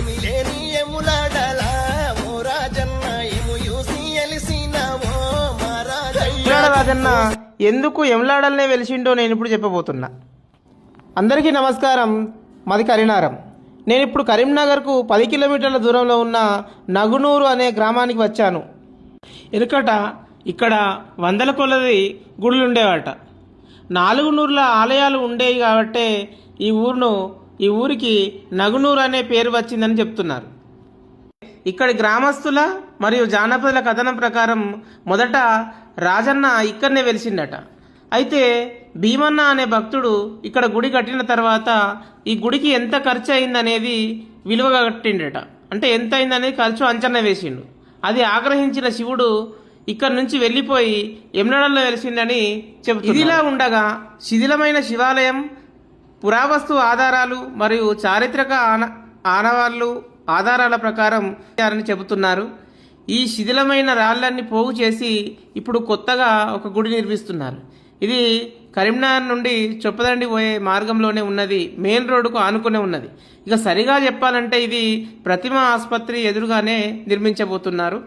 ఏమి లేని ఎములాడలా ఓ రాజన్న ఏము యూసి ఎలిసినావో మా రాజన్న ఎందుకు ఎమ్లాడల్నే వెలిసిండో నేను ఇప్పుడు చెప్పబోతున్నా. అందరికీ నమస్కారం. మాది కరీంనగరం. నేను ఇప్పుడు కరీంనగర్కు 10 కిలోమీటర్ల దూరంలో ఉన్న నగునూరు అనే గ్రామానికి వచ్చాను. ఎనుకట ఇక్కడ వందల కొలది గుడులు ఉండేవాట. 4 నూర్ల ఆలయాలు ఉండేవి కాబట్టే ఈ ఊరికి నగునూరు అనే పేరు వచ్చిందని చెప్తున్నారు. ఇక్కడి గ్రామస్తుల మరియు జానపదుల కథనం ప్రకారం మొదట రాజన్న ఇక్కడనే వెలిసిండట. అయితే భీమన్న అనే భక్తుడు ఇక్కడ గుడి కట్టిన తర్వాత ఈ గుడికి ఎంత ఖర్చు అయిందనేది విలువగా కట్టిండట. అంటే ఎంత అయిందనేది ఖర్చు అంచనా వేసిండు. అది ఆగ్రహించిన శివుడు ఇక్కడ నుంచి వెళ్ళిపోయి ఎమ్లడల్లో వెలిసిందని చెబుతుంది. ఇదిలా ఉండగా శిథిలమైన శివాలయం, పురావస్తు ఆధారాలు మరియు చారిత్రక ఆనవాళ్లు ఆధారాల ప్రకారం చెబుతున్నారు. ఈ శిథిలమైన రాళ్లన్నీ పోగు చేసి ఇప్పుడు కొత్తగా ఒక గుడి నిర్మిస్తున్నారు. ఇది కరీంనగర్ నుండి చొప్పదండి పోయే మార్గంలోనే ఉన్నది. మెయిన్ రోడ్డుకు ఆనుకునే ఉన్నది. ఇక సరిగా చెప్పాలంటే ఇది ప్రతిమ ఆసుపత్రి ఎదురుగానే నిర్మించబోతున్నారు.